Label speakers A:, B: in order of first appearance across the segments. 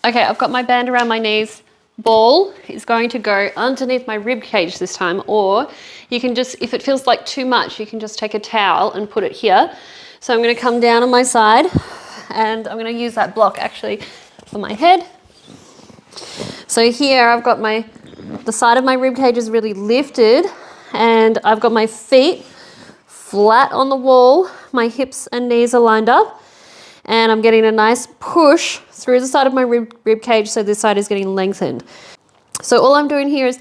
A: Okay, I've got my band around my knees. Ball is going to go underneath my rib cage this time, or you can just, if it feels like too much, you can just take a towel and put it here. So I'm going to come down on my side and I'm going to use that block actually for my head. So here I've got the side of my rib cage is really lifted and I've got my feet flat on the wall. My hips and knees are lined up and I'm getting a nice push through the side of my rib cage, so this side is getting lengthened. So all I'm doing here is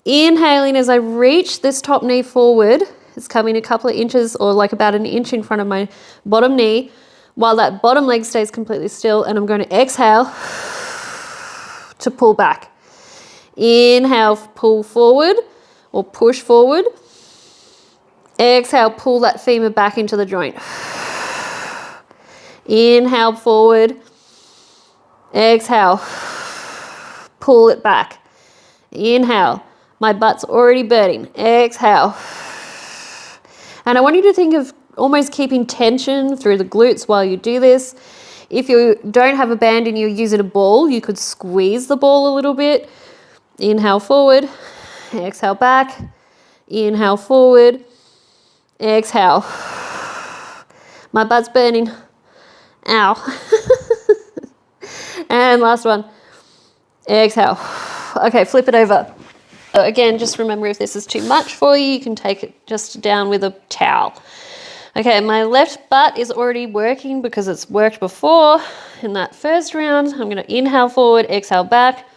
A: inhaling as I reach this top knee forward. It's coming a couple of inches or like about an inch in front of my bottom knee while that bottom leg stays completely still, and I'm going to exhale to pull back. Inhale, pull forward or push forward. Exhale, pull that femur back into the joint. Inhale, forward. Exhale, pull it back. Inhale, my butt's already burning. Exhale. And I want you to think of almost keeping tension through the glutes while you do this. If you don't have a band and you're using a ball, you could squeeze the ball a little bit. Inhale, forward. Exhale, back. Inhale, forward. Exhale. My butt's burning. Ow. And last one. Exhale. Okay, flip it over. So again, just remember, if this is too much for you, you can take it just down with a towel. Okay, my left butt is already working because it's worked before in that first round. I'm going to inhale forward, exhale back.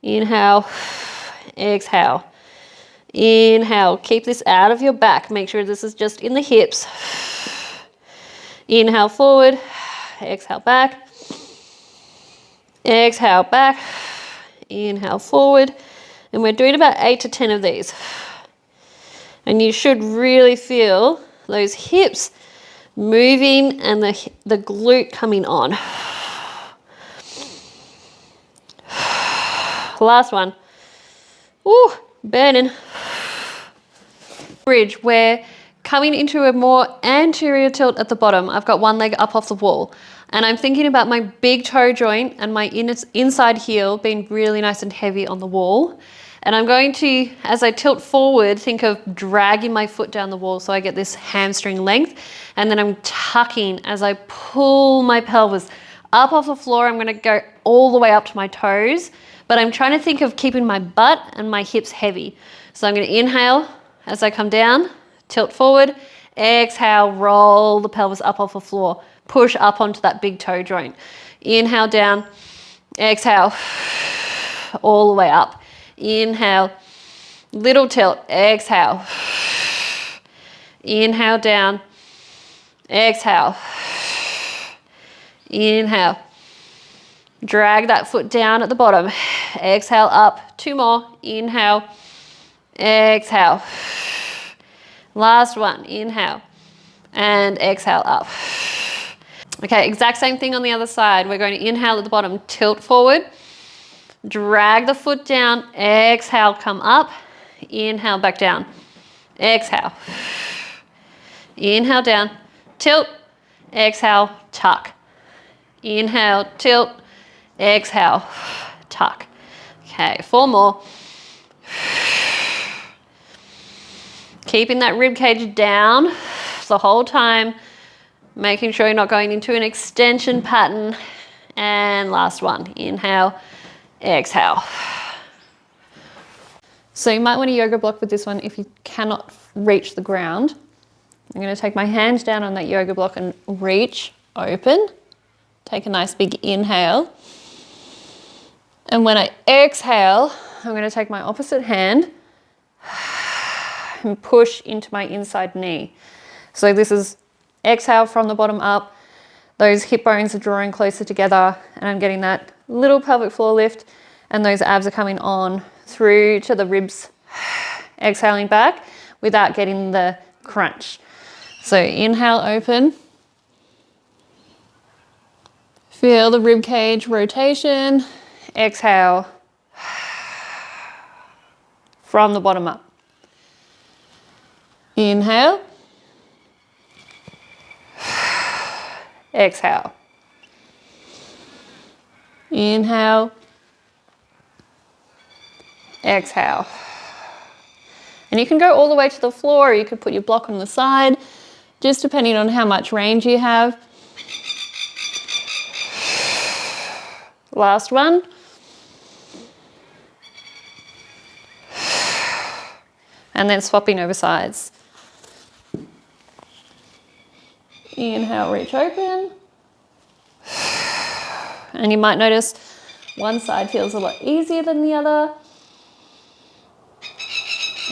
A: Inhale, exhale. Inhale, keep this out of your back. Make sure this is just in the hips. Inhale forward, exhale back. Exhale back, inhale forward, and we're doing about 8 to 10 of these. And you should really feel those hips moving and the glute coming on. Last one. Ooh, burning. Bridge, we're coming into a more anterior tilt at the bottom. I've got one leg up off the wall. And I'm thinking about my big toe joint and my inside heel being really nice and heavy on the wall. And I'm going to, as I tilt forward, think of dragging my foot down the wall so I get this hamstring length. And then I'm tucking as I pull my pelvis up off the floor. I'm going to go all the way up to my toes. But I'm trying to think of keeping my butt and my hips heavy. So I'm going to inhale as I come down, tilt forward, exhale, roll the pelvis up off the floor. Push up onto that big toe joint. Inhale down, exhale, all the way up. Inhale, little tilt, exhale. Inhale down, exhale. Inhale. Drag that foot down at the bottom. Exhale up, 2 more. Inhale, exhale. Last one, inhale and exhale up. Okay, exact same thing on the other side. We're going to inhale at the bottom, tilt forward, drag the foot down, exhale, come up, inhale, back down, exhale, inhale down, tilt, exhale, tuck, inhale, tilt, exhale, tuck. Okay, 4 more. Keeping that rib cage down the whole time, making sure you're not going into an extension pattern. And last one, inhale, exhale. So you might want a yoga block with this one if you cannot reach the ground. I'm going to take my hands down on that yoga block and reach open. Take a nice big inhale. And when I exhale, I'm going to take my opposite hand and push into my inside knee. So this is exhale from the bottom up. Those hip bones are drawing closer together and I'm getting that little pelvic floor lift, and those abs are coming on through to the ribs, exhaling back without getting the crunch. So inhale, open. Feel the rib cage rotation. Exhale from the bottom up. Inhale. Exhale. Inhale. Exhale. And you can go all the way to the floor, or you could put your block on the side, just depending on how much range you have. Last one. And then swapping over sides. Inhale, reach open. And you might notice one side feels a lot easier than the other.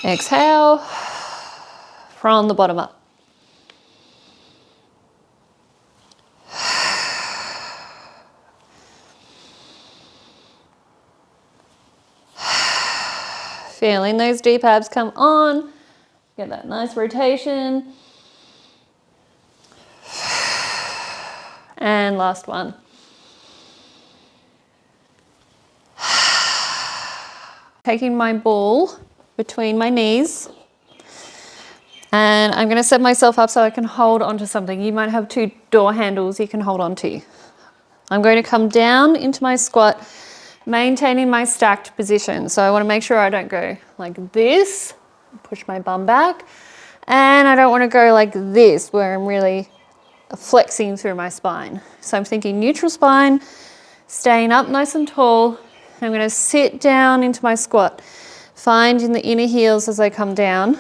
A: Exhale, from the bottom up. Feeling those deep abs come on. Get that nice rotation. And last one. Taking my ball between my knees, and I'm going to set myself up so I can hold onto something. You might have 2 door handles you can hold onto. I'm going to come down into my squat, maintaining my stacked position. So I want to make sure I don't go like this, push my bum back, and I don't want to go like this where I'm really flexing through my spine. So I'm thinking neutral spine, staying up nice and tall. I'm going to sit down into my squat, finding the inner heels as I come down.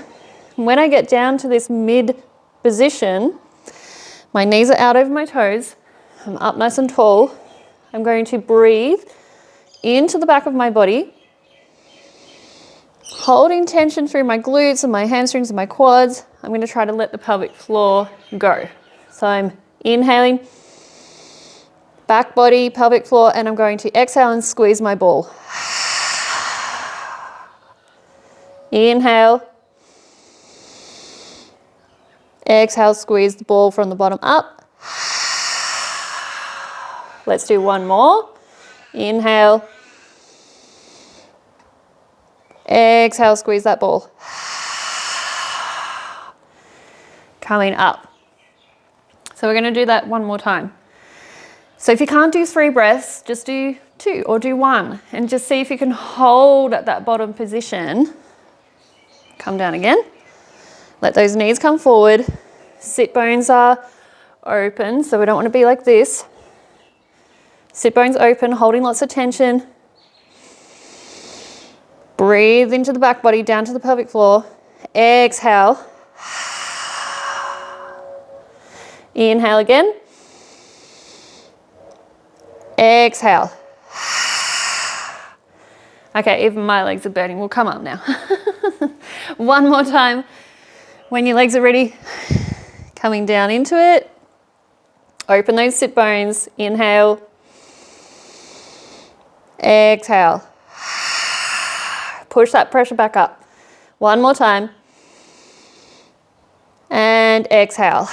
A: When I get down to this mid position, my knees are out over my toes. I'm up nice and tall. I'm going to breathe into the back of my body, holding tension through my glutes and my hamstrings and my quads. I'm going to try to let the pelvic floor go. So I'm inhaling, back body, pelvic floor, and I'm going to exhale and squeeze my ball. Inhale. Exhale, squeeze the ball from the bottom up. Let's do one more. Inhale. Exhale, squeeze that ball. Coming up. So we're going to do that one more time. So if you can't do 3 breaths, just do 2 or do 1 and just see if you can hold at that bottom position. Come down again. Let those knees come forward. Sit bones are open, so we don't want to be like this. Sit bones open, holding lots of tension. Breathe into the back body, down to the pelvic floor. Exhale. Inhale again. Exhale. Okay, even my legs are burning. We'll come up now. One more time. When your legs are ready, coming down into it. Open those sit bones. Inhale. Exhale. Push that pressure back up. One more time. And exhale.